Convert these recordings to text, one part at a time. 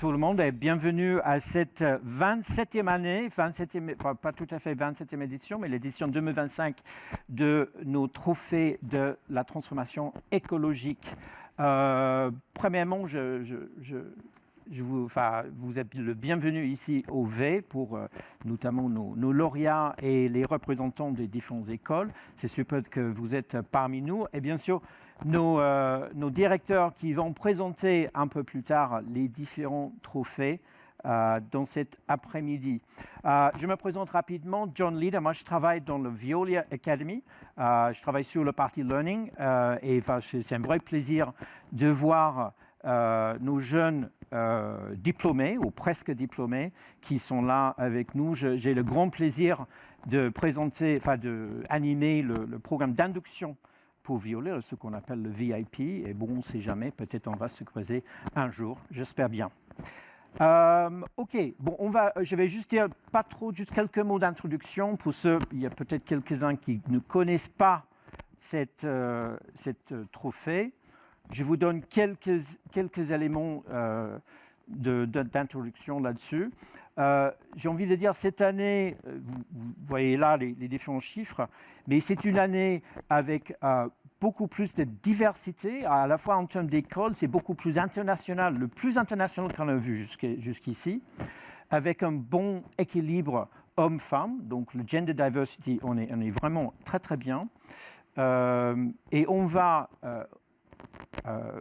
tout le monde et bienvenue à cette 27e année, pas tout à fait 27e édition, mais l'édition 2025 de nos trophées de la transformation écologique. Premièrement, vous êtes le bienvenu ici au V pour notamment nos lauréats et les représentants des différentes écoles. C'est super que vous êtes parmi nous. Et bien sûr, nos directeurs qui vont présenter un peu plus tard les différents trophées dans cet après-midi. Je me présente rapidement, John Leader. Moi, je travaille dans le Veolia Academy. Je travaille sur le parti Learning et c'est un vrai plaisir de voir nos jeunes diplômés ou presque diplômés qui sont là avec nous. J'ai le grand plaisir de présenter, d'animer le programme d'induction pour Veolia, ce qu'on appelle le VIP. Et bon, on ne sait jamais, peut-être on va se croiser un jour, j'espère bien. Ok, bon, je vais juste dire juste quelques mots d'introduction pour ceux, il y a peut-être quelques-uns qui ne connaissent pas cette trophée. Je vous donne quelques éléments d'introduction là-dessus. J'ai envie de dire, cette année, vous voyez là les différents chiffres, mais c'est une année avec beaucoup plus de diversité, à la fois en termes d'école, c'est beaucoup plus international, le plus international qu'on a vu jusqu'ici, avec un bon équilibre homme-femme, donc le gender diversity, on est vraiment très très bien. Et on va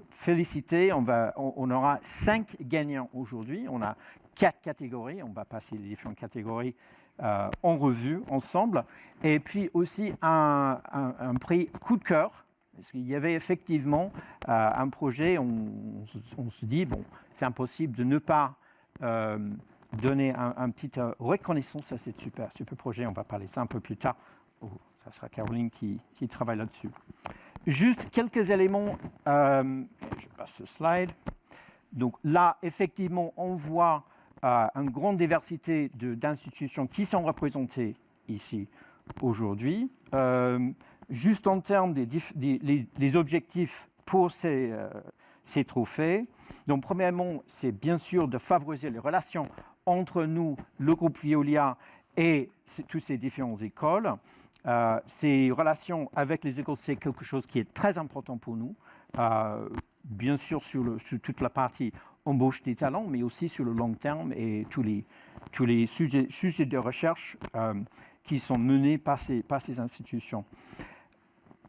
féliciter, on aura 5 gagnants aujourd'hui, on a 4 catégories, on va passer les différentes catégories en revue ensemble, et puis aussi un prix coup de cœur, parce qu'il y avait effectivement un projet, on se dit, bon, c'est impossible de ne pas donner un petit reconnaissance à ce super projet, on va parler de ça un peu plus tard, ça sera Caroline qui travaille là-dessus. Juste quelques éléments, je passe ce slide. Donc là, effectivement, on voit une grande diversité d'institutions qui sont représentées ici aujourd'hui. Juste en termes des objectifs pour ces trophées. Donc premièrement, c'est bien sûr de favoriser les relations entre nous, le groupe Veolia et toutes ces différentes écoles. Ces relations avec les écoles, c'est quelque chose qui est très important pour nous. Bien sûr sur toute la partie embauche des talents, mais aussi sur le long terme et tous les sujets de recherche qui sont menés par ces institutions.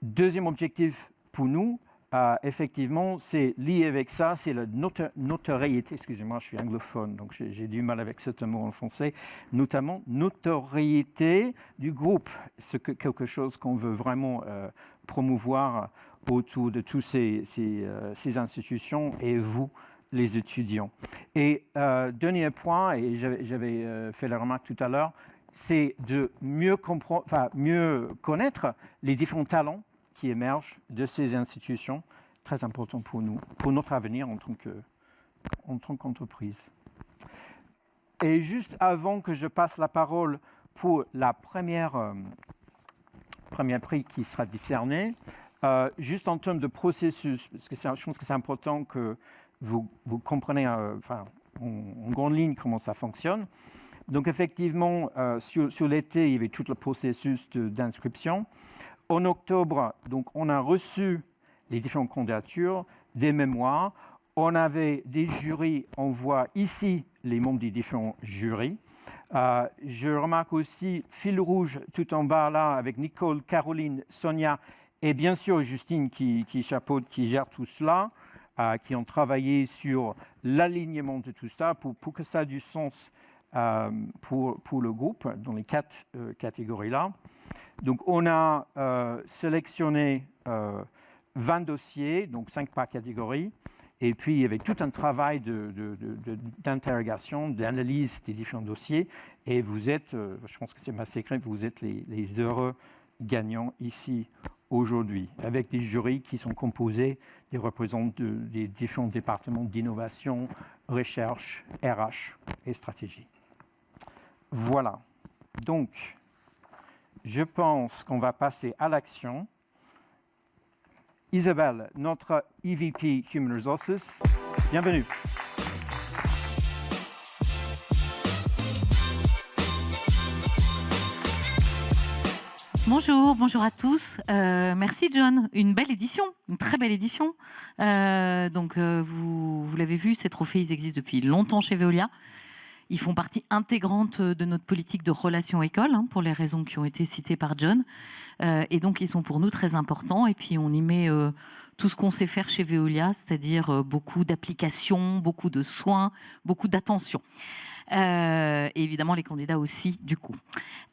Deuxième objectif pour nous, effectivement, c'est lié avec ça, c'est la notoriété. Excusez-moi, je suis anglophone, donc j'ai du mal avec ce mot en français. Notamment, notoriété du groupe. C'est quelque chose qu'on veut vraiment promouvoir autour de toutes ces institutions et vous, les étudiants. Et dernier point, et j'avais fait la remarque tout à l'heure, c'est de mieux connaître les différents talents qui émergent de ces institutions, très important pour nous, pour notre avenir en tant qu'entreprise. Et juste avant que je passe la parole pour la premier prix qui sera décerné, juste en termes de processus, parce que je pense que c'est important que vous compreniez en grande ligne comment ça fonctionne. Donc effectivement, sur l'été, il y avait tout le processus d'inscription. En octobre, donc, on a reçu les différentes candidatures, des mémoires. On avait des jurys, on voit ici les membres des différents jurys. Je remarque aussi fil rouge tout en bas là avec Nicole, Caroline, Sonia et bien sûr Justine qui chapeaute, qui gère tout cela, qui ont travaillé sur l'alignement de tout ça pour que ça ait du sens pour le groupe dans les 4 catégories-là. Donc, on a sélectionné 20 dossiers, donc 5 par catégorie. Et puis, il y avait tout un travail d'interrogation, d'analyse des différents dossiers. Et vous êtes, je pense que c'est ma secret, vous êtes les heureux gagnants ici aujourd'hui, avec des jurys qui sont composés des représentants des différents départements d'innovation, recherche, RH et stratégie. Voilà. Donc, je pense qu'on va passer à l'action. Isabelle, notre EVP Human Resources, bienvenue. Bonjour à tous. Merci John. Une belle édition, une très belle édition. Vous l'avez vu, ces trophées, ils existent depuis longtemps chez Veolia. Ils font partie intégrante de notre politique de relations école, pour les raisons qui ont été citées par John. Et donc, ils sont pour nous très importants. Et puis, on y met tout ce qu'on sait faire chez Veolia, c'est-à-dire beaucoup d'applications, beaucoup de soins, beaucoup d'attention. Et évidemment les candidats aussi du coup.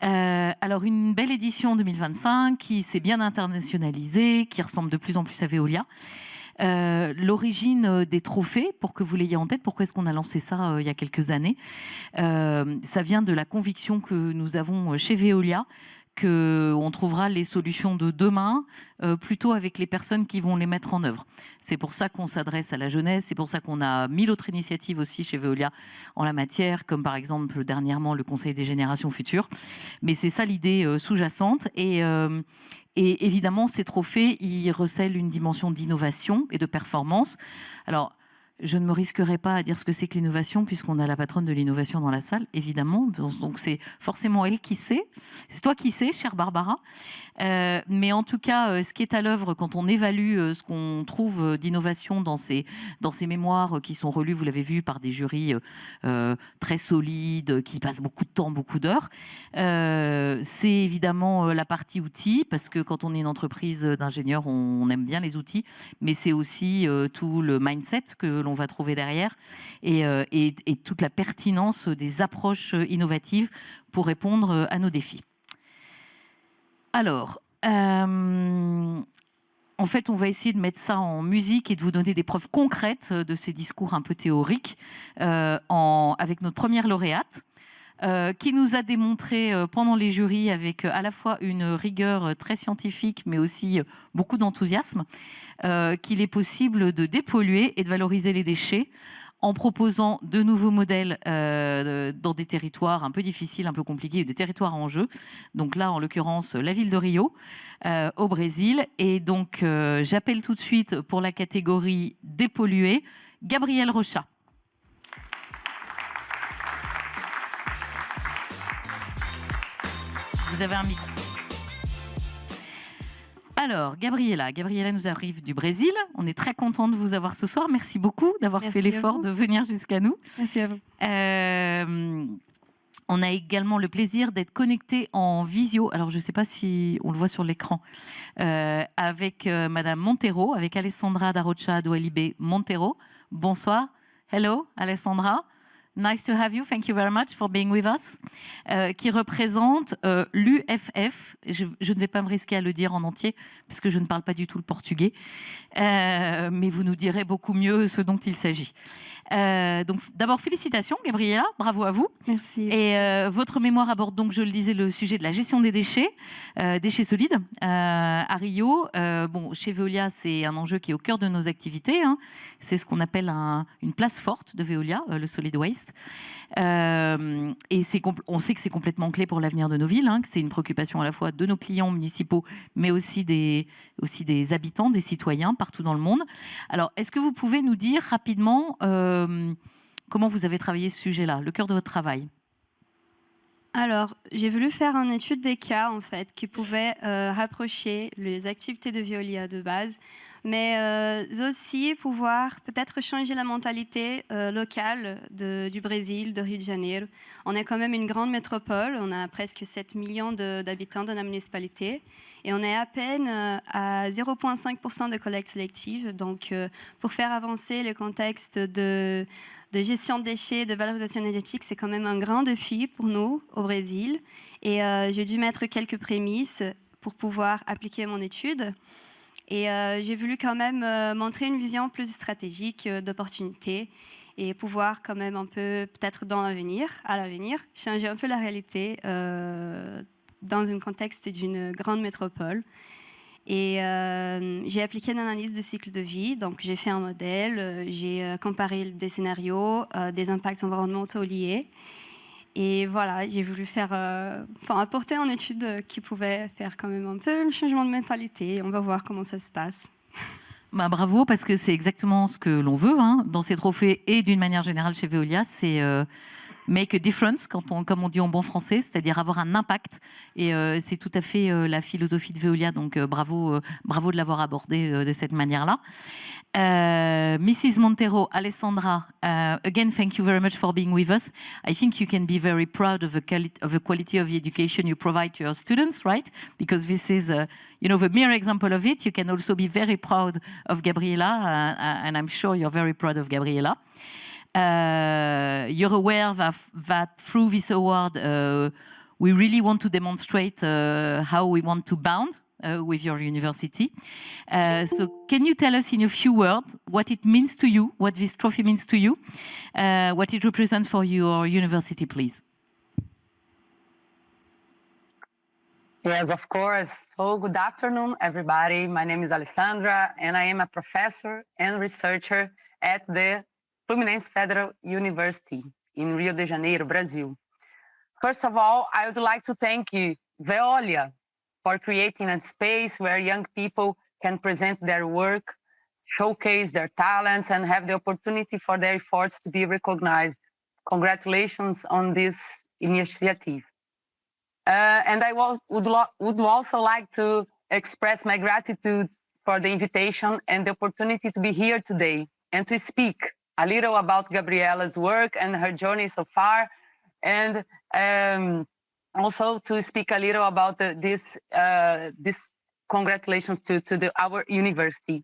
Alors une belle édition 2025 qui s'est bien internationalisée, qui ressemble de plus en plus à Veolia. L'origine des trophées, pour que vous l'ayez en tête, pourquoi est-ce qu'on a lancé ça il y a quelques années, ça vient de la conviction que nous avons chez Veolia qu'on trouvera les solutions de demain plutôt avec les personnes qui vont les mettre en œuvre. C'est pour ça qu'on s'adresse à la jeunesse, c'est pour ça qu'on a 1000 autres initiatives aussi chez Veolia en la matière, comme par exemple dernièrement le Conseil des générations futures. Mais c'est ça l'idée sous-jacente. Et évidemment, ces trophées, ils recèlent une dimension d'innovation et de performance. Alors, je ne me risquerai pas à dire ce que c'est que l'innovation, puisqu'on a la patronne de l'innovation dans la salle, évidemment. Donc, c'est forcément elle qui sait. C'est toi qui sais, chère Barbara. Mais en tout cas, ce qui est à l'œuvre quand on évalue ce qu'on trouve d'innovation dans ces mémoires qui sont relus, vous l'avez vu, par des jurys très solides, qui passent beaucoup de temps, beaucoup d'heures, c'est évidemment la partie outils, parce que quand on est une entreprise d'ingénieurs, on aime bien les outils, mais c'est aussi tout le mindset que l'on va trouver derrière et toute la pertinence des approches innovatives pour répondre à nos défis. Alors, en fait, on va essayer de mettre ça en musique et de vous donner des preuves concrètes de ces discours un peu théoriques avec notre première lauréate, qui nous a démontré pendant les jurys avec à la fois une rigueur très scientifique, mais aussi beaucoup d'enthousiasme, qu'il est possible de dépolluer et de valoriser les déchets en proposant de nouveaux modèles dans des territoires un peu difficiles, un peu compliqués, des territoires en jeu. Donc là, en l'occurrence, la ville de Rio, au Brésil. Et donc, j'appelle tout de suite pour la catégorie dépolluée, Gabriel Rocha. Vous avez un micro. Alors, Gabriela nous arrive du Brésil. On est très content de vous avoir ce soir. Merci beaucoup d'avoir fait l'effort de venir jusqu'à nous. Merci à vous. On a également le plaisir d'être connecté en visio. Alors, je ne sais pas si on le voit sur l'écran. Avec Madame Montero, avec Alessandra Darocha Doualibe Montero. Bonsoir. Hello, Alessandra. Nice to have you. Thank you very much for being with us. Qui représente l'UFF. Je ne vais pas me risquer à le dire en entier parce que je ne parle pas du tout le portugais. Mais vous nous direz beaucoup mieux ce dont il s'agit. Donc, d'abord, félicitations, Gabriela. Bravo à vous. Merci. Et votre mémoire aborde donc, je le disais, le sujet de la gestion des déchets solides à Rio. Bon, chez Veolia, c'est un enjeu qui est au cœur de nos activités. C'est ce qu'on appelle une place forte de Veolia, le solid waste. Et on sait que c'est complètement clé pour l'avenir de nos villes, que c'est une préoccupation à la fois de nos clients municipaux, mais aussi des habitants, des citoyens partout dans le monde. Alors, est-ce que vous pouvez nous dire rapidement comment vous avez travaillé ce sujet-là, le cœur de votre travail? Alors, j'ai voulu faire une étude des cas, en fait, qui pouvait rapprocher les activités de Veolia de base, mais aussi pouvoir peut-être changer la mentalité locale du Brésil, de Rio de Janeiro. On est quand même une grande métropole, on a presque 7 millions d'habitants dans la municipalité, et on est à peine à 0,5% de collecte sélective. Donc, pour faire avancer le contexte de gestion de déchets, de valorisation énergétique, c'est quand même un grand défi pour nous au Brésil. Et j'ai dû mettre quelques prémices pour pouvoir appliquer mon étude. Et j'ai voulu quand même montrer une vision plus stratégique d'opportunité et pouvoir quand même un peu, peut-être à l'avenir, changer un peu la réalité dans un contexte d'une grande métropole. Et j'ai appliqué une analyse de cycle de vie, donc j'ai fait un modèle, j'ai comparé des scénarios, des impacts environnementaux liés. Et voilà, j'ai voulu apporter une étude qui pouvait faire quand même un peu le changement de mentalité. On va voir comment ça se passe. Bah, bravo, parce que c'est exactement ce que l'on veut dans ces trophées et d'une manière générale chez Veolia, c'est make a difference, comme on dit en bon français, c'est-à-dire avoir un impact. Et c'est tout à fait la philosophie de Veolia, donc bravo de l'avoir abordé de cette manière-là. Mrs. Montero, Alessandra, again, thank you very much for being with us. I think you can be very proud of the quality of the education you provide to your students, right? Because this is, the mere example of it. You can also be very proud of Gabriela, and I'm sure you're very proud of Gabriela. You're aware that through this award, we really want to demonstrate how we want to bond with your university. So can you tell us in a few words what it means to you, what this trophy means to you, what it represents for your university, please? Yes, of course. So good afternoon, everybody. My name is Alessandra, and I am a professor and researcher at the Fluminense Federal University in Rio de Janeiro, Brazil. First of all, I would like to thank you, Veolia, for creating a space where young people can present their work, showcase their talents, and have the opportunity for their efforts to be recognized. Congratulations on this initiative. And I would also like to express my gratitude for the invitation and the opportunity to be here today and to speak a little about Gabriela's work and her journey so far, and also to speak a little about this congratulations to our university.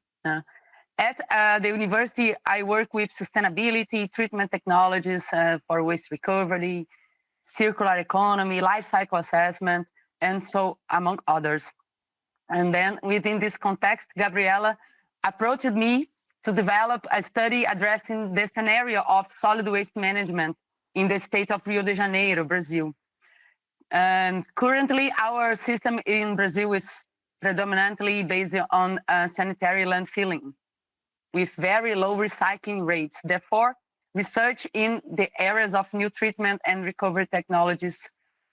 At the university, I work with sustainability, treatment technologies for waste recovery, circular economy, life cycle assessment, and so among others. And then within this context, Gabriela approached me to develop a study addressing the scenario of solid waste management in the state of Rio de Janeiro, Brazil. And currently, our system in Brazil is predominantly based on sanitary landfilling with very low recycling rates. Therefore, research in the areas of new treatment and recovery technologies,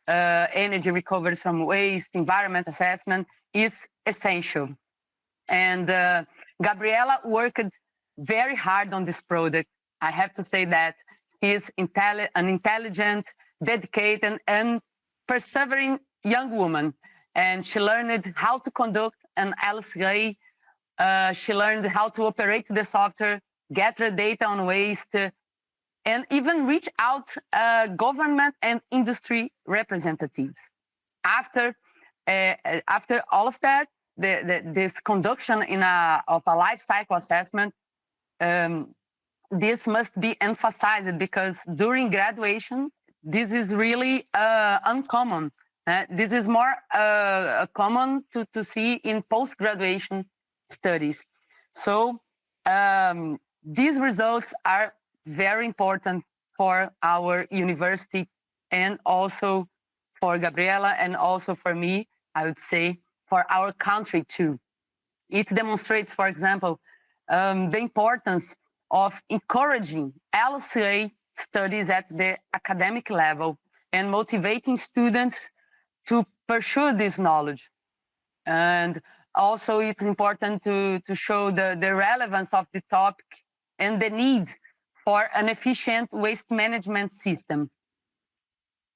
energy recovery from waste, environment assessment is essential. And Gabriela worked very hard on this project. I have to say that she is an intelligent, dedicated, and persevering young woman. And she learned how to conduct an LCA. She learned how to operate the software, gather data on waste, and even reach out government and industry representatives. After all of that, this conduction of a life cycle assessment, this must be emphasized because during graduation, this is really uncommon. This is more common to see in post-graduation studies. So these results are very important for our university and also for Gabriela and also for me, I would say, for our country too. It demonstrates, for example, the importance of encouraging LCA studies at the academic level and motivating students to pursue this knowledge. And also it's important to show the relevance of the topic and the need for an efficient waste management system.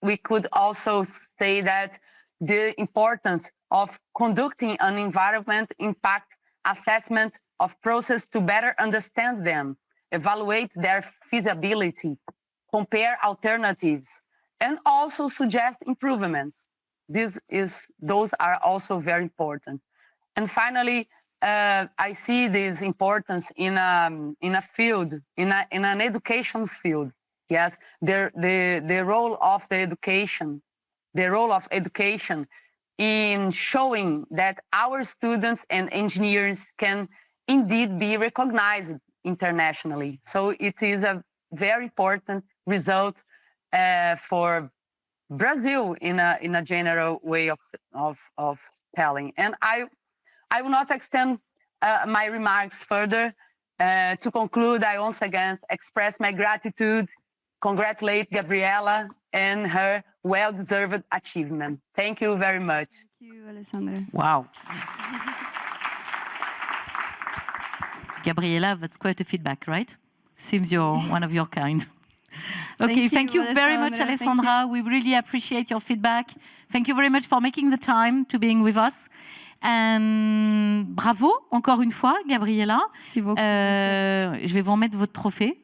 We could also say that the importance of conducting an environment impact assessment of process to better understand them, evaluate their feasibility, compare alternatives, and also suggest improvements. Those are also very important. And finally, I see this importance in a field, in an education field. Yes, the role of education in showing that our students and engineers can indeed be recognized internationally. So it is a very important result for Brazil in a general way of telling. And I will not extend my remarks further. To conclude, I once again express my gratitude, congratulate Gabriela and her well-deserved achievement. Thank you very much. Thank you, Alessandra. Wow. Gabriela, that's quite a feedback, right? Seems you're one of your kind. Okay, thank you very Alessandra. much, Thank Alessandra. We really appreciate your feedback. Thank you very much for making the time to being with us. And bravo, encore une fois, Gabriela. Merci beaucoup. Je vais vous remettre votre trophée.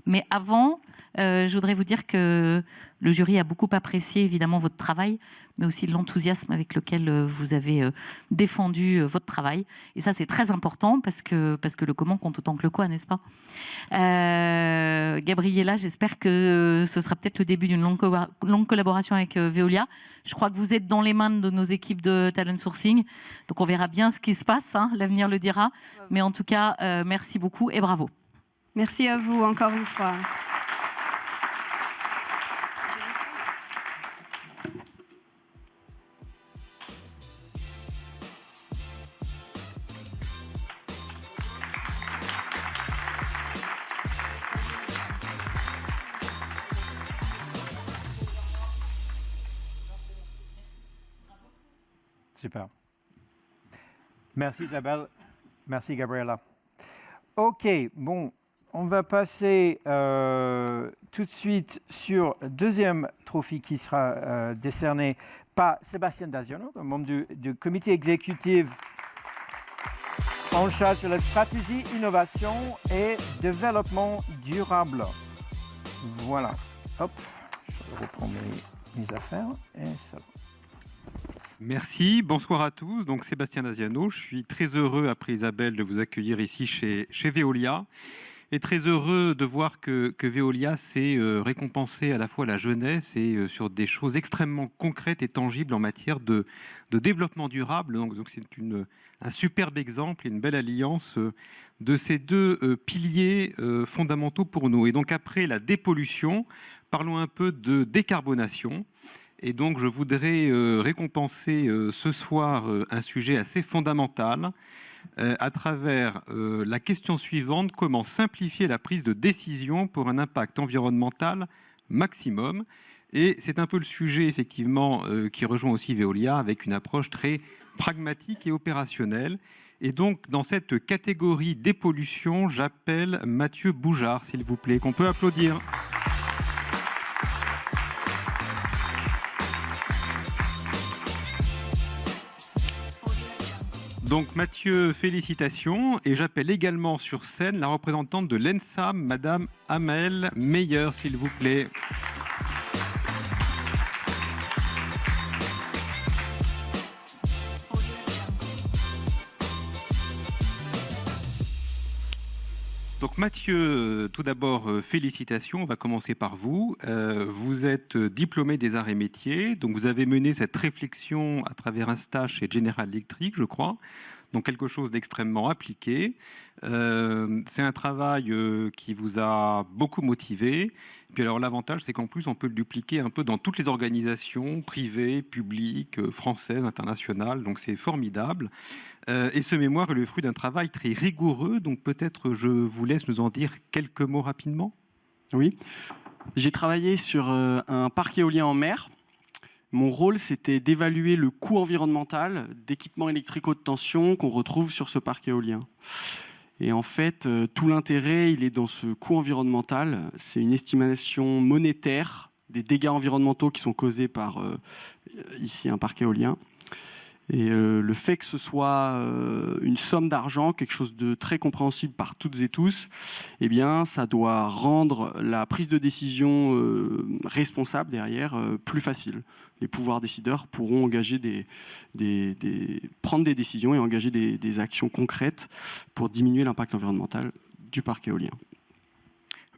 Mais avant, je voudrais vous dire que le jury a beaucoup apprécié évidemment votre travail, mais aussi l'enthousiasme avec lequel vous avez défendu votre travail. Et ça, c'est très important parce que le comment compte autant que le quoi, n'est-ce pas? Gabriela, j'espère que ce sera peut-être le début d'une longue collaboration avec Veolia. Je crois que vous êtes dans les mains de nos équipes de talent sourcing. Donc, on verra bien ce qui se passe. Hein, l'avenir le dira. Mais en tout cas, merci beaucoup et bravo. Merci à vous encore une fois. Super. Merci Isabelle. Merci Gabriela. OK, bon, on va passer tout de suite sur le deuxième trophée qui sera décerné par Sébastien Daziano, membre du comité exécutif en charge de la stratégie, innovation et développement durable. Voilà. Hop, je reprends mes affaires et ça va. Merci, bonsoir à tous. Donc Sébastien Daziano, je suis très heureux après Isabelle de vous accueillir ici chez Veolia et très heureux de voir que Veolia s'est récompensé à la fois la jeunesse et sur des choses extrêmement concrètes et tangibles en matière de développement durable. Donc c'est un superbe exemple et une belle alliance de ces deux piliers fondamentaux pour nous. Et donc après la dépollution, parlons un peu de décarbonation. Et donc, je voudrais récompenser ce soir un sujet assez fondamental à travers la question suivante: comment simplifier la prise de décision pour un impact environnemental maximum? Et c'est un peu le sujet, effectivement, qui rejoint aussi Veolia avec une approche très pragmatique et opérationnelle. Et donc, dans cette catégorie dépollution, j'appelle Mathieu Boujard, s'il vous plaît, qu'on peut applaudir. Donc Mathieu, félicitations. Et j'appelle également sur scène la représentante de l'ENSAM, Madame Amel Meyer, s'il vous plaît. Donc Mathieu, tout d'abord, félicitations. On va commencer par vous. Vous êtes diplômé des arts et métiers. Donc vous avez mené cette réflexion à travers un stage chez General Electric, je crois. Donc quelque chose d'extrêmement appliqué. C'est un travail qui vous a beaucoup motivé. Puis alors l'avantage, c'est qu'en plus, on peut le dupliquer un peu dans toutes les organisations privées, publiques, françaises, internationales. Donc c'est formidable. Et ce mémoire est le fruit d'un travail très rigoureux. Donc peut-être je vous laisse nous en dire quelques mots rapidement. Oui, j'ai travaillé sur un parc éolien en mer. Mon rôle, c'était d'évaluer le coût environnemental d'équipements électriques haute tension qu'on retrouve sur ce parc éolien. Et en fait, tout l'intérêt, il est dans ce coût environnemental. C'est une estimation monétaire des dégâts environnementaux qui sont causés par ici un parc éolien. Et le fait que ce soit une somme d'argent, quelque chose de très compréhensible par toutes et tous, eh bien, ça doit rendre la prise de décision responsable derrière plus facile. Les pouvoirs décideurs pourront engager prendre des décisions et engager des actions concrètes pour diminuer l'impact environnemental du parc éolien.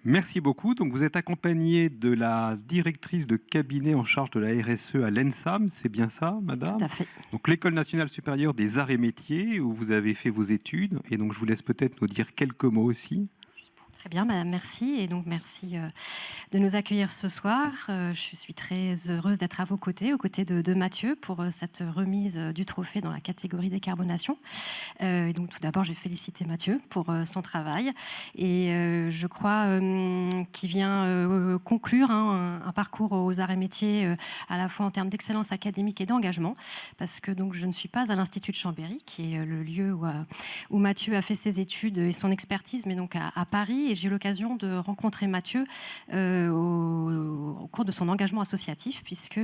Merci beaucoup. Donc, vous êtes accompagnée de la directrice de cabinet en charge de la RSE à l'ENSAM, c'est bien ça, madame? Tout à fait. Donc, l'École nationale supérieure des arts et métiers, où vous avez fait vos études. Et donc, je vous laisse peut-être nous dire quelques mots aussi. Très bien, madame, merci. Et donc, merci de nous accueillir ce soir. Je suis très heureuse d'être à vos côtés, aux côtés de Mathieu, pour cette remise du trophée dans la catégorie décarbonation. Et donc, tout d'abord, je vais féliciter Mathieu pour son travail. Et je crois qu'il vient conclure un parcours aux arts et métiers, à la fois en termes d'excellence académique et d'engagement, parce que donc, je ne suis pas à l'Institut de Chambéry, qui est le lieu où Mathieu a fait ses études et son expertise, mais donc à Paris. Et j'ai eu l'occasion de rencontrer Mathieu au cours de son engagement associatif, puisque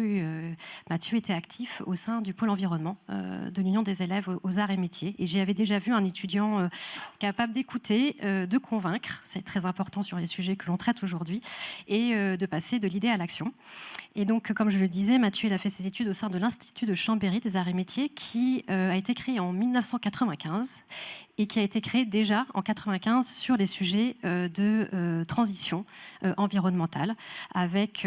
Mathieu était actif au sein du pôle environnement de l'Union des élèves aux arts et métiers. Et j'y avais déjà vu un étudiant capable d'écouter, de convaincre, c'est très important sur les sujets que l'on traite aujourd'hui, et de passer de l'idée à l'action. Et donc, comme je le disais, Mathieu il a fait ses études au sein de l'Institut de Chambéry des arts et métiers, qui a été créé en 1995 et qui a été créé déjà en 1995 sur les sujets de transition environnementale, avec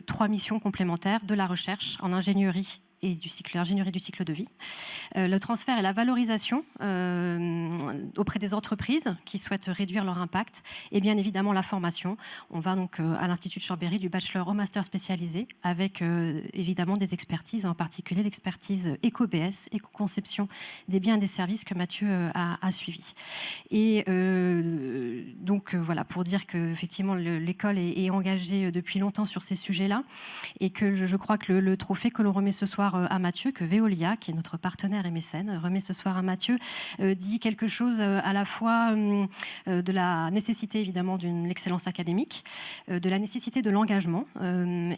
3 missions complémentaires: de la recherche en ingénierie et l'ingénierie du cycle de vie, le transfert et la valorisation auprès des entreprises qui souhaitent réduire leur impact, et bien évidemment la formation. On va donc à l'Institut de Chambéry du bachelor au master spécialisé, avec évidemment des expertises, en particulier l'expertise éco-BS, éco-conception des biens et des services que Mathieu a suivi. Et donc voilà, pour dire qu'effectivement l'école est engagée depuis longtemps sur ces sujets-là, et que je crois que le trophée que l'on remet ce soir à Mathieu, que Veolia, qui est notre partenaire et mécène, remet ce soir à Mathieu, dit quelque chose à la fois de la nécessité évidemment d'une excellence académique, de la nécessité de l'engagement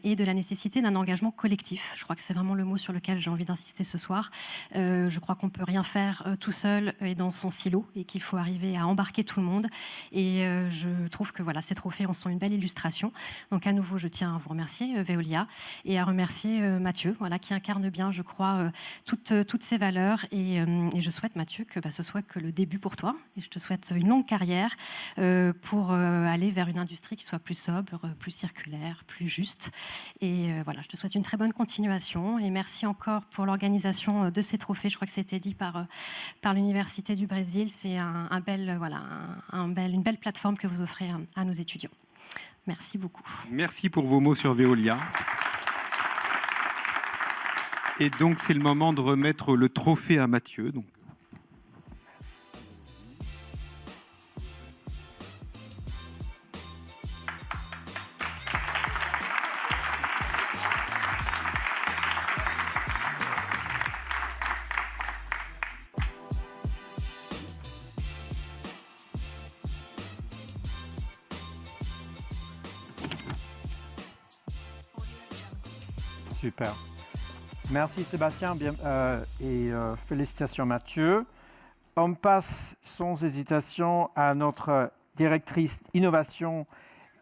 et de la nécessité d'un engagement collectif. Je crois que c'est vraiment le mot sur lequel j'ai envie d'insister ce soir. Je crois qu'on ne peut rien faire tout seul et dans son silo, et qu'il faut arriver à embarquer tout le monde. Et je trouve que voilà, ces trophées en sont une belle illustration. Donc à nouveau, je tiens à vous remercier, Veolia, et à remercier Mathieu, voilà, qui incarne bien, je crois, toutes ces valeurs. Et je souhaite, Mathieu, que ce soit que le début pour toi. Et je te souhaite une longue carrière pour aller vers une industrie qui soit plus sobre, plus circulaire, plus juste. Et voilà, je te souhaite une très bonne continuation. Et merci encore pour l'organisation de ces trophées. Je crois que c'était dit par l'Université du Brésil. C'est une belle plateforme que vous offrez à nos étudiants. Merci beaucoup. Merci pour vos mots sur Veolia. Et donc, c'est le moment de remettre le trophée à Mathieu. Donc. Super. Merci Sébastien et félicitations Mathieu. On passe sans hésitation à notre directrice innovation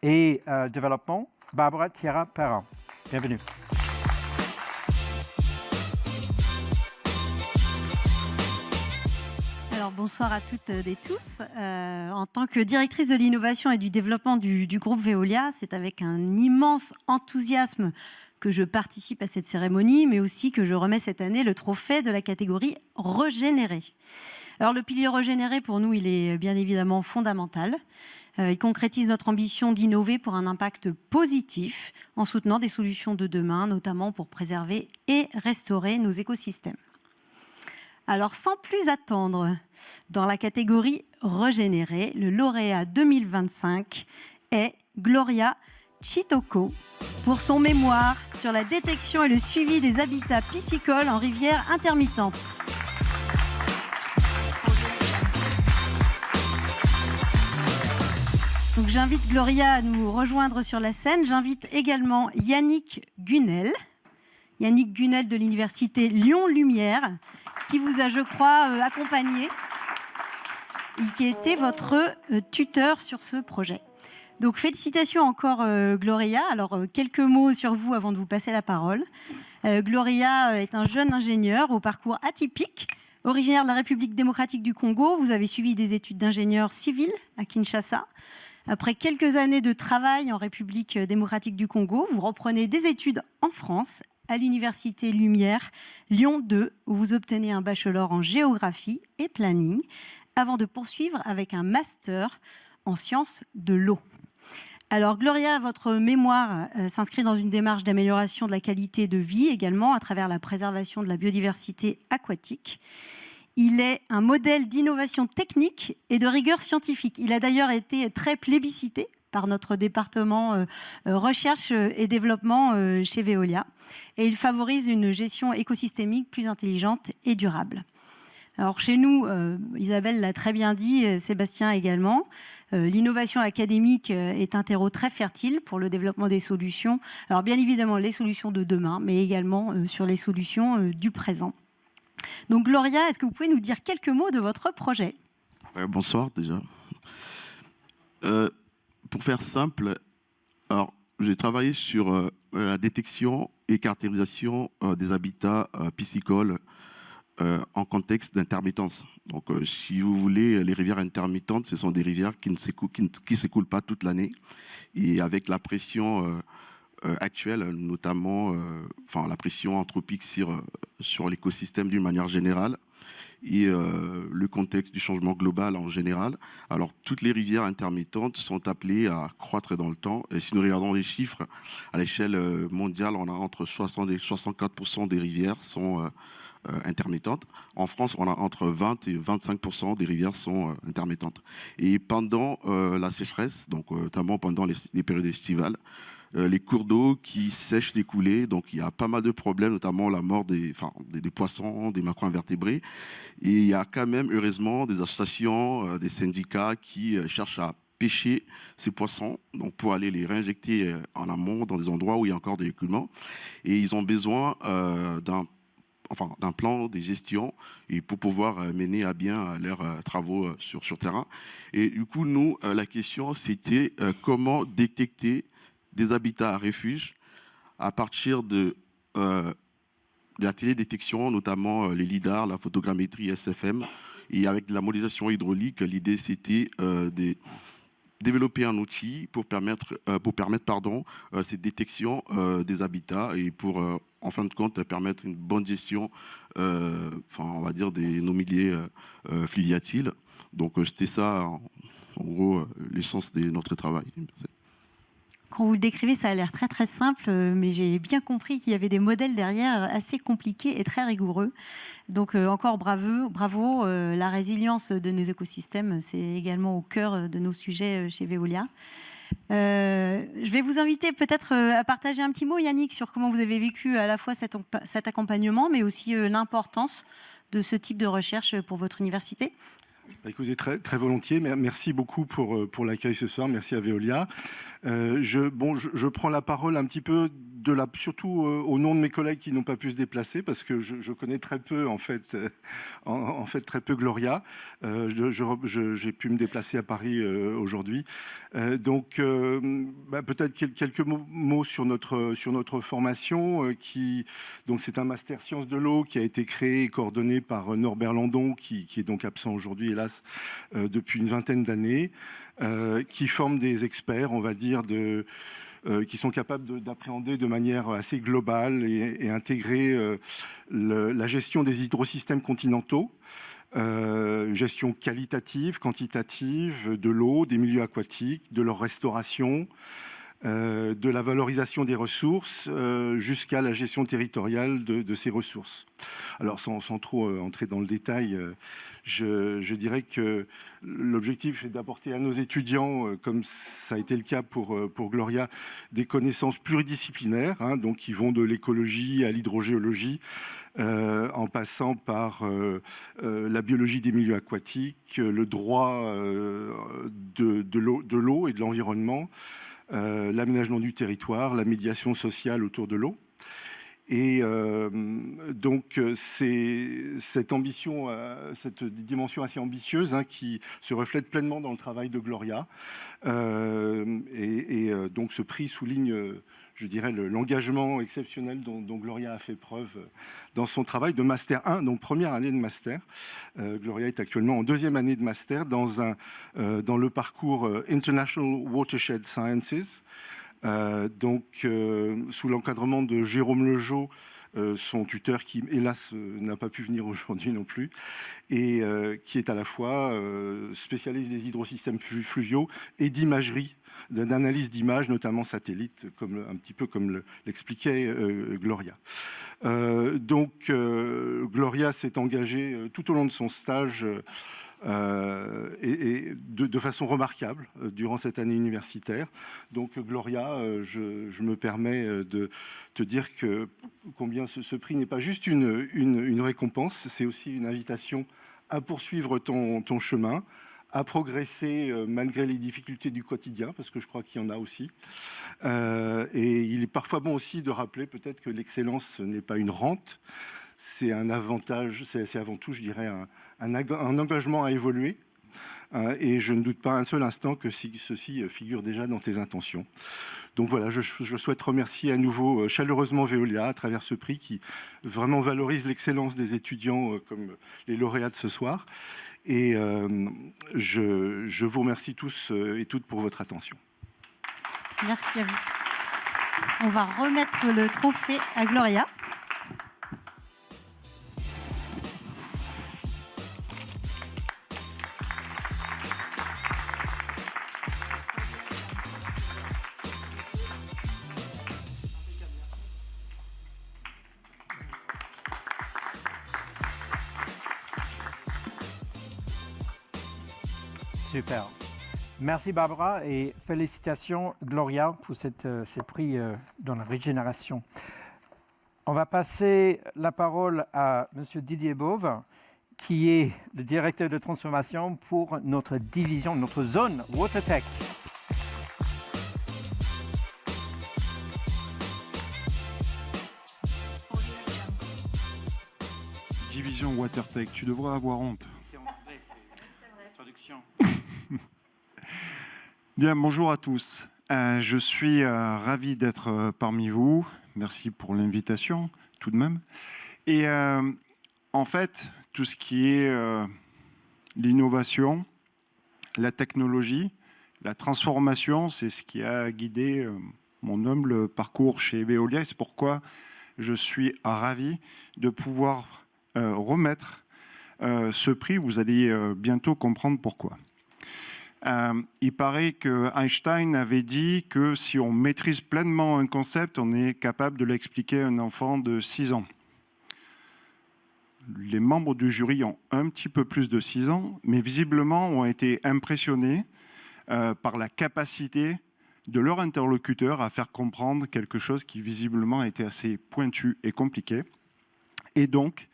et développement, Barbara Thiera-Perrin. Bienvenue. Alors, bonsoir à toutes et tous. En tant que directrice de l'innovation et du développement du groupe Veolia, c'est avec un immense enthousiasme que je participe à cette cérémonie, mais aussi que je remets cette année le trophée de la catégorie Régénérer. Alors le pilier Régénérer, pour nous, il est bien évidemment fondamental. Il concrétise notre ambition d'innover pour un impact positif en soutenant des solutions de demain, notamment pour préserver et restaurer nos écosystèmes. Alors sans plus attendre, dans la catégorie Régénérer, le lauréat 2025 est Gloria Chitoko, pour son mémoire sur la détection et le suivi des habitats piscicoles en rivière intermittente. Donc j'invite Gloria à nous rejoindre sur la scène. J'invite également Yannick Gunel de l'université Lyon Lumière, qui vous a, je crois, accompagné et qui était votre tuteur sur ce projet. Donc félicitations encore Gloria. Alors quelques mots sur vous avant de vous passer la parole. Gloria est un jeune ingénieur au parcours atypique, originaire de la République démocratique du Congo. Vous avez suivi des études d'ingénieur civil à Kinshasa. Après quelques années de travail en République démocratique du Congo, vous reprenez des études en France à l'université Lumière Lyon 2, où vous obtenez un bachelor en géographie et planning, avant de poursuivre avec un master en sciences de l'eau. Alors Gloria, votre mémoire s'inscrit dans une démarche d'amélioration de la qualité de vie également à travers la préservation de la biodiversité aquatique. Il est un modèle d'innovation technique et de rigueur scientifique. Il a d'ailleurs été très plébiscité par notre département recherche et développement chez Veolia. Et il favorise une gestion écosystémique plus intelligente et durable. Alors chez nous, Isabelle l'a très bien dit, Sébastien également, l'innovation académique est un terreau très fertile pour le développement des solutions. Alors bien évidemment les solutions de demain, mais également sur les solutions du présent. Donc Gloria, est-ce que vous pouvez nous dire quelques mots de votre projet ? Bonsoir déjà. Pour faire simple, alors j'ai travaillé sur la détection et caractérisation des habitats piscicoles en contexte d'intermittence. Donc, si vous voulez, les rivières intermittentes, ce sont des rivières qui ne s'écoulent pas toute l'année. Et avec la pression actuelle, notamment la pression anthropique sur l'écosystème d'une manière générale, et le contexte du changement global en général. Alors, toutes les rivières intermittentes sont appelées à croître dans le temps. Et si nous regardons les chiffres, à l'échelle mondiale, on a entre 60 et 64% des rivières sont intermittentes. En France, on a entre 20 et 25% des rivières sont intermittentes. Et pendant la sécheresse, donc notamment pendant les périodes estivales, les cours d'eau qui sèchent les coulées, donc il y a pas mal de problèmes, notamment la mort des poissons, des macro-invertébrés. Et il y a quand même, heureusement, des associations, des syndicats qui cherchent à pêcher ces poissons, donc pour aller les réinjecter en amont dans des endroits où il y a encore des écoulements. Et ils ont besoin d'un plan de gestion et pour pouvoir mener à bien leurs travaux sur terrain. Et du coup, nous, la question, c'était comment détecter des habitats à refuge à partir de la télédétection, notamment les lidars, la photogrammétrie SFM. Et avec de la modélisation hydraulique, l'idée, c'était de développer un outil pour permettre cette détection des habitats et pour, en fin de compte, permettre une bonne gestion, on va dire, de nos milieux fluviatiles. Donc, c'était ça, en gros, l'essence de notre travail. Quand vous le décrivez, ça a l'air très très simple, mais j'ai bien compris qu'il y avait des modèles derrière assez compliqués et très rigoureux. Donc encore bravo. La résilience de nos écosystèmes, c'est également au cœur de nos sujets chez Veolia. Je vais vous inviter peut-être à partager un petit mot, Yannick, sur comment vous avez vécu à la fois cet accompagnement, mais aussi l'importance de ce type de recherche pour votre université. Écoutez, très, très volontiers. Merci beaucoup pour l'accueil ce soir. Merci à Veolia. Je prends la parole un petit peu surtout au nom de mes collègues qui n'ont pas pu se déplacer, parce que je connais très peu, en fait très peu Gloria. J'ai pu me déplacer à Paris aujourd'hui. Peut-être quelques mots sur notre formation. Donc c'est un master sciences de l'eau qui a été créé et coordonné par Norbert Landon, qui est donc absent aujourd'hui, hélas, depuis une vingtaine d'années, qui forme des experts, on va dire, qui sont capables d'appréhender de manière assez globale et intégrer la gestion des hydrosystèmes continentaux, gestion qualitative, quantitative de l'eau, des milieux aquatiques, de leur restauration, de la valorisation des ressources jusqu'à la gestion territoriale de ces ressources. Alors sans trop entrer dans le détail, je dirais que l'objectif est d'apporter à nos étudiants, comme ça a été le cas pour Gloria, des connaissances pluridisciplinaires, donc qui vont de l'écologie à l'hydrogéologie, en passant par la biologie des milieux aquatiques, le droit de l'eau et de l'environnement, l'aménagement du territoire, la médiation sociale autour de l'eau. Et donc c'est cette ambition, cette dimension assez ambitieuse qui se reflète pleinement dans le travail de Gloria. Donc ce prix souligne, je dirais, l'engagement exceptionnel dont Gloria a fait preuve dans son travail de Master 1, donc première année de Master. Gloria est actuellement en deuxième année de Master dans le parcours International Watershed Sciences. Sous l'encadrement de Jérôme Lejeau, son tuteur qui, hélas, n'a pas pu venir aujourd'hui non plus, et qui est à la fois spécialiste des hydrosystèmes fluviaux et d'imagerie, d'analyse d'images, notamment satellites, un petit peu comme l'expliquait Gloria. Gloria s'est engagée tout au long de son stage et de façon remarquable durant cette année universitaire. Donc Gloria, je me permets de te dire combien ce prix n'est pas juste une récompense, c'est aussi une invitation à poursuivre ton chemin, à progresser malgré les difficultés du quotidien, parce que je crois qu'il y en a aussi. Et il est parfois bon aussi de rappeler peut-être que l'excellence n'est pas une rente, c'est un avantage, c'est avant tout, je dirais, un engagement à évoluer. Et je ne doute pas un seul instant que ceci figure déjà dans tes intentions. Donc voilà, je souhaite remercier à nouveau chaleureusement Veolia à travers ce prix qui vraiment valorise l'excellence des étudiants comme les lauréats de ce soir. Et je vous remercie tous et toutes pour votre attention. Merci à vous. On va remettre le trophée à Gloria. Super. Merci Barbara et félicitations Gloria pour ces prix dans la régénération. On va passer la parole à M. Didier Bove, qui est le directeur de transformation pour notre division, notre zone WaterTech. Division WaterTech, tu devrais avoir honte. Bien, bonjour à tous. Je suis ravi d'être parmi vous. Merci pour l'invitation, tout de même. Et en fait, tout ce qui est l'innovation, la technologie, la transformation, c'est ce qui a guidé mon humble parcours chez Veolia. Et c'est pourquoi je suis ravi de pouvoir remettre ce prix. Vous allez bientôt comprendre pourquoi. Il paraît que Einstein avait dit que si on maîtrise pleinement un concept, on est capable de l'expliquer à un enfant de 6 ans. Les membres du jury ont un petit peu plus de 6 ans, mais visiblement ont été impressionnés par la capacité de leur interlocuteur à faire comprendre quelque chose qui visiblement était assez pointu et compliqué. Et donc,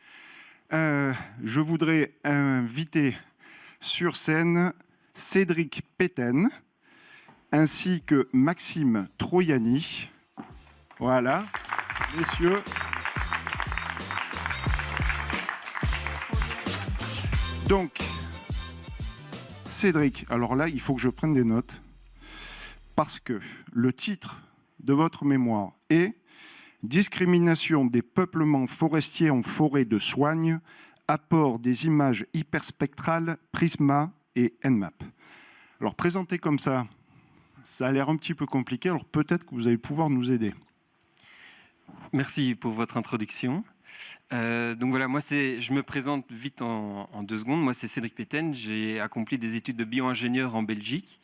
je voudrais inviter sur scène Cédric Péten, ainsi que Maxime Troiani. Voilà, messieurs. Donc, Cédric, alors là, il faut que je prenne des notes, parce que le titre de votre mémoire est « Discrimination des peuplements forestiers en forêt de soigne, apport des images hyperspectrales, Prisma et Nmap ». Alors présenté comme ça, ça a l'air un petit peu compliqué, alors peut-être que vous allez pouvoir nous aider. Merci pour votre introduction. Donc voilà, moi je me présente vite en 2 secondes. Moi c'est Cédric Péten, j'ai accompli des études de bio-ingénieur en Belgique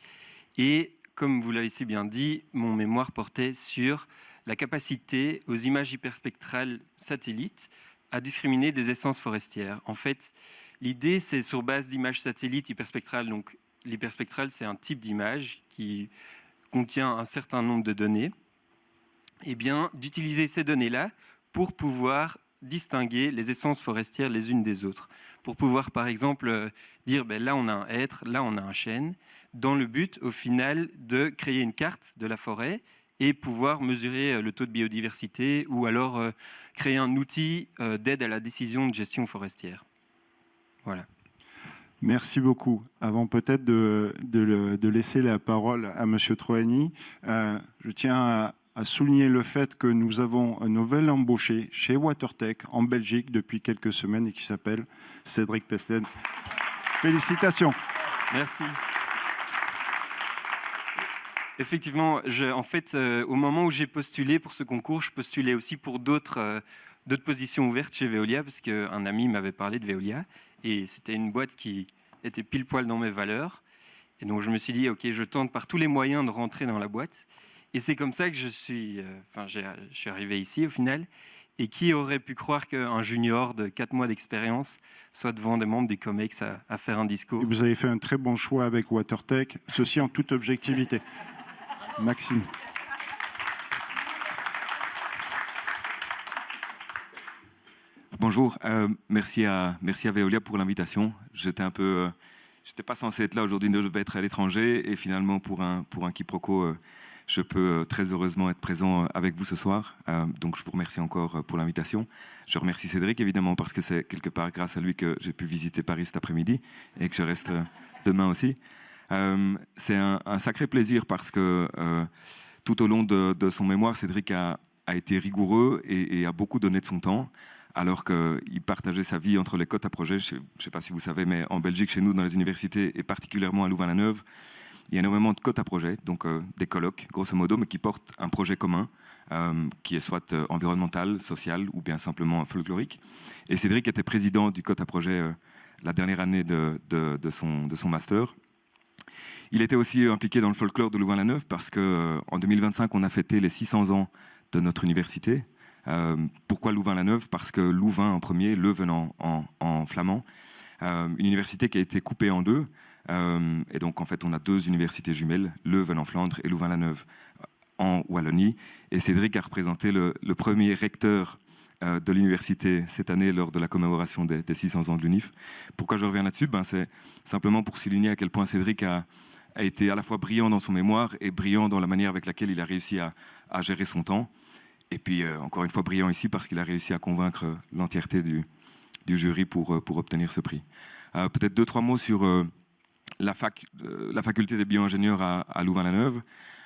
et comme vous l'avez si bien dit, mon mémoire portait sur la capacité aux images hyperspectrales satellites à discriminer des essences forestières. En fait, l'idée, c'est sur base d'images satellites hyperspectrales. Donc, l'hyperspectral, c'est un type d'image qui contient un certain nombre de données. Eh bien, d'utiliser ces données-là pour pouvoir distinguer les essences forestières les unes des autres. Pour pouvoir, par exemple, dire ben, là, on a un hêtre, là, on a un chêne, dans le but, au final, de créer une carte de la forêt et pouvoir mesurer le taux de biodiversité ou alors créer un outil d'aide à la décision de gestion forestière. Voilà. Merci beaucoup. Avant peut-être de laisser la parole à M. Troiani, je tiens à souligner le fait que nous avons un nouvel embauché chez WaterTech en Belgique depuis quelques semaines et qui s'appelle Cédric Péten. Félicitations. Merci. Effectivement, en fait, au moment où j'ai postulé pour ce concours, je postulais aussi pour d'autres positions ouvertes chez Veolia parce qu'un ami m'avait parlé de Veolia et c'était une boîte qui était pile poil dans mes valeurs. Et donc je me suis dit, ok, je tente par tous les moyens de rentrer dans la boîte. Et c'est comme ça que je suis arrivé ici au final. Et qui aurait pu croire qu'un junior de 4 mois d'expérience soit devant des membres du COMEX à faire un discours. Vous avez fait un très bon choix avec WaterTech, ceci en toute objectivité. Maxime. Bonjour, merci à Veolia pour l'invitation. J'étais pas censé être là aujourd'hui, je devais être à l'étranger, et finalement pour un quiproquo, je peux très heureusement être présent avec vous ce soir. Donc je vous remercie encore pour l'invitation. Je remercie Cédric évidemment parce que c'est quelque part grâce à lui que j'ai pu visiter Paris cet après-midi et que je reste demain aussi. C'est un sacré plaisir parce que tout au long de son mémoire, Cédric a été rigoureux et a beaucoup donné de son temps, alors qu'il partageait sa vie entre les quotas projets. Je ne sais pas si vous savez, mais en Belgique, chez nous, dans les universités, et particulièrement à Louvain-la-Neuve, il y a énormément de quotas projets, donc des colloques, grosso modo, mais qui portent un projet commun, qui est soit environnemental, social, ou bien simplement folklorique. Et Cédric était président du quota projet la dernière année de son master. Il était aussi impliqué dans le folklore de Louvain-la-Neuve, parce qu'en 2025, on a fêté les 600 ans de notre université. Pourquoi Louvain-la-Neuve? Parce que Louvain en premier, Leuven en flamand, une université qui a été coupée en deux, et donc en fait on a deux universités jumelles, Leuven en Flandre et Louvain-la-Neuve en Wallonie, et Cédric a représenté le premier recteur de l'université cette année lors de la commémoration des 600 ans de l'UNIF. Pourquoi je reviens là-dessus? C'est simplement pour souligner à quel point Cédric a été à la fois brillant dans son mémoire et brillant dans la manière avec laquelle il a réussi à gérer son temps. Et puis, encore une fois, brillant ici parce qu'il a réussi à convaincre l'entièreté du jury pour obtenir ce prix. Peut-être 2-3 mots sur la faculté des bio-ingénieurs à Louvain-la-Neuve.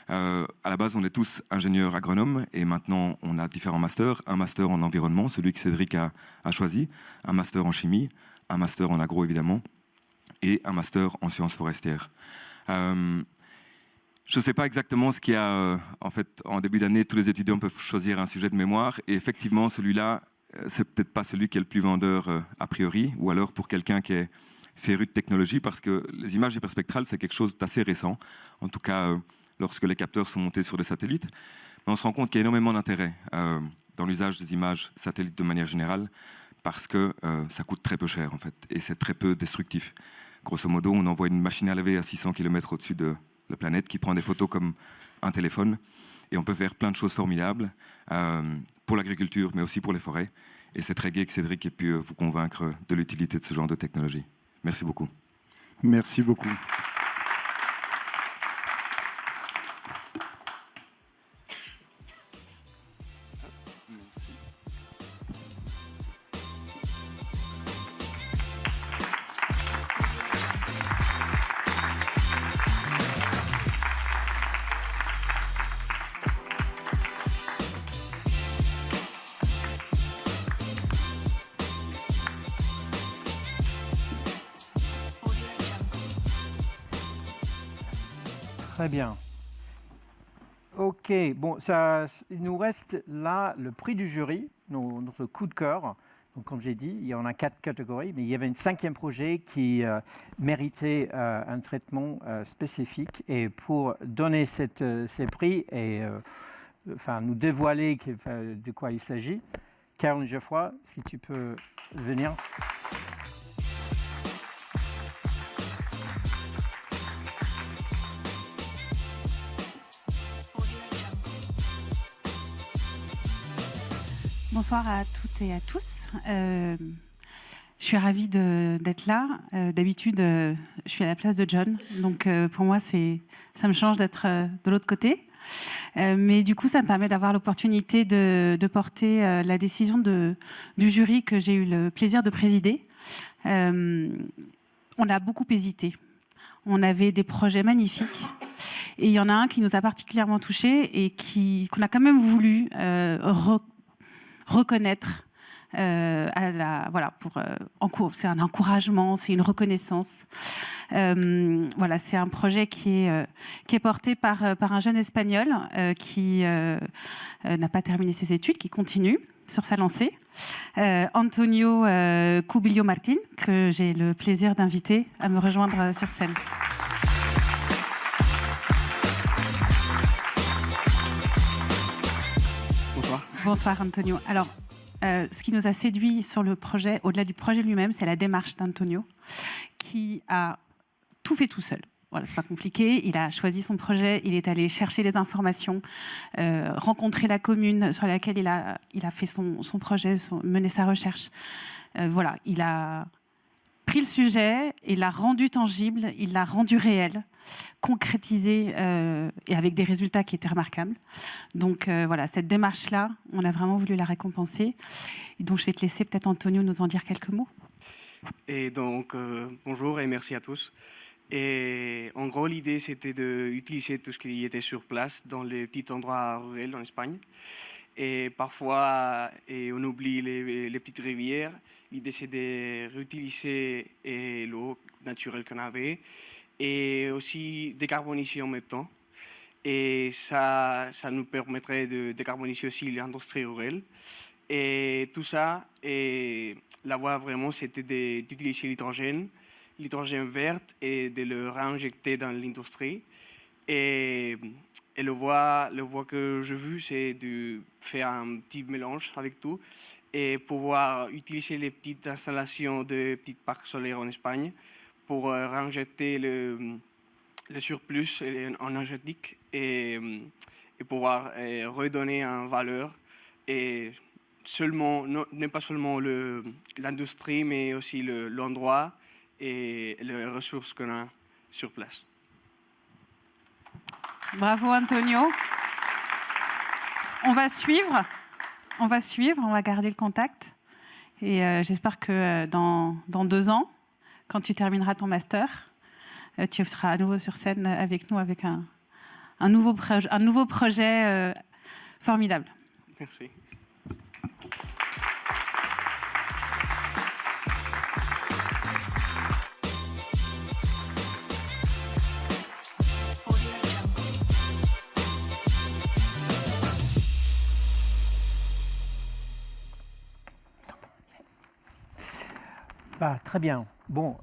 À la base, on est tous ingénieurs agronomes et maintenant, on a différents masters. Un master en environnement, celui que Cédric a choisi, un master en chimie, un master en agro, évidemment, et un master en sciences forestières. Je ne sais pas exactement ce qu'il y a. En fait, en début d'année, tous les étudiants peuvent choisir un sujet de mémoire. Et effectivement, celui-là, c'est peut-être pas celui qui est le plus vendeur a priori, ou alors pour quelqu'un qui est féru de technologie, parce que les images hyperspectrales, c'est quelque chose d'assez récent. En tout cas, lorsque les capteurs sont montés sur des satellites. Mais on se rend compte qu'il y a énormément d'intérêt dans l'usage des images satellites de manière générale, parce que ça coûte très peu cher, en fait, et c'est très peu destructif. Grosso modo, on envoie une machine à laver à 600 km au-dessus de la planète qui prend des photos comme un téléphone, et on peut faire plein de choses formidables pour l'agriculture, mais aussi pour les forêts. Et c'est très gai que Cédric ait pu vous convaincre de l'utilité de ce genre de technologie. Merci beaucoup. Merci beaucoup. Merci. Très bien. Ok, bon, il nous reste là le prix du jury, notre coup de cœur. Donc, comme j'ai dit, il y en a 4 catégories, mais il y avait un 5e projet qui méritait un traitement spécifique. Et pour donner ces prix et nous dévoiler de quoi il s'agit, Caroline Geoffroy, si tu peux venir. Bonsoir à toutes et à tous. Je suis ravie d'être là. D'habitude, je suis à la place de John. Donc, pour moi, ça me change d'être de l'autre côté. Mais du coup, ça me permet d'avoir l'opportunité de porter la décision du jury que j'ai eu le plaisir de présider. On a beaucoup hésité. On avait des projets magnifiques. Et il y en a un qui nous a particulièrement touchés et qu'on a quand même voulu reconnaître c'est un encouragement, c'est une reconnaissance. C'est un projet qui est porté par un jeune Espagnol qui n'a pas terminé ses études, qui continue sur sa lancée. Antonio Cubillo Martín, que j'ai le plaisir d'inviter à me rejoindre sur scène. Bonsoir Antonio. Alors, ce qui nous a séduit sur le projet, au-delà du projet lui-même, c'est la démarche d'Antonio, qui a tout fait tout seul. Voilà, c'est pas compliqué. Il a choisi son projet, il est allé chercher les informations, rencontrer la commune sur laquelle il a fait son projet, mené sa recherche. Voilà, il a pris le sujet, il l'a rendu tangible, il l'a rendu réel, concrétisé et avec des résultats qui étaient remarquables. Donc voilà, cette démarche-là, on a vraiment voulu la récompenser. Et donc je vais te laisser peut-être Antonio nous en dire quelques mots. Et donc bonjour et merci à tous. Et en gros, l'idée c'était d'utiliser tout ce qui était sur place dans les petits endroits ruraux en Espagne. Et parfois, on oublie les petites rivières. L'idée, c'est de réutiliser l'eau naturelle qu'on avait et aussi décarboniser en même temps. Et ça nous permettrait de décarboniser aussi l'industrie rurale. Et tout ça, et la voie vraiment, c'était d'utiliser l'hydrogène vert et de le réinjecter dans l'industrie. Et le voie que j'ai vu, c'est de faire un petit mélange avec tout et pouvoir utiliser les petites installations de petits parcs solaires en Espagne pour réinjecter le surplus énergétique et pouvoir redonner une valeur. Et non pas seulement l'industrie, mais aussi l'endroit et les ressources qu'on a sur place. Bravo Antonio. On va suivre, on va garder le contact. Et j'espère que dans 2 ans, quand tu termineras ton master, tu seras à nouveau sur scène avec nous avec un nouveau projet formidable. Merci. Très bien. Bon,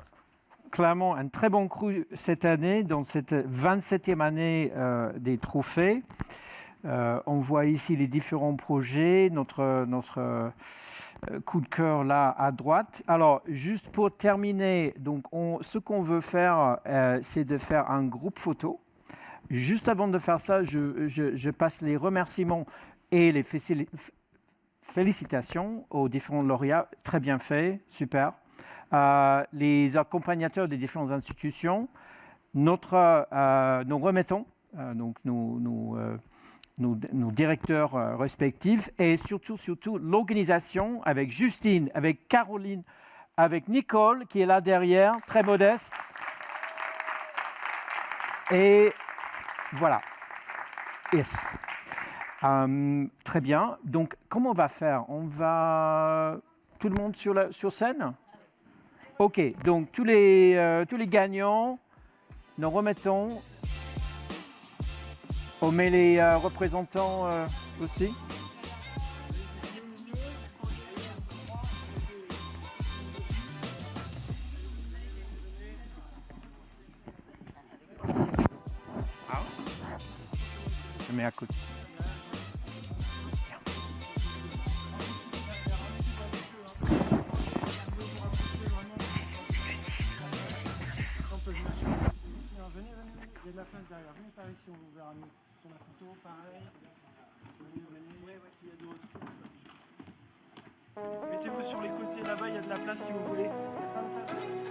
clairement, un très bon cru cette année, dans cette 27e année des trophées. On voit ici les différents projets, notre coup de cœur là à droite. Alors, juste pour terminer, donc ce qu'on veut faire, c'est de faire un groupe photo. Juste avant de faire ça, je passe les remerciements et les félicitations aux différents lauréats. Très bien fait, super. Les accompagnateurs des différentes institutions, nos remettants, donc nos directeurs respectifs, et surtout l'organisation avec Justine, avec Caroline, avec Nicole qui est là derrière, très modeste. Et voilà. Yes. Très bien. Donc, comment on va faire? On va... Tout le monde sur scène? OK. Donc, tous les gagnants, nous remettons. On met les représentants aussi. Je mets à côté. Venez par ici, on vous verra mieux. Sur la photo, pareil. Mettez-vous sur les côtés là-bas, il y a de la place si vous voulez. Il y a plein de place.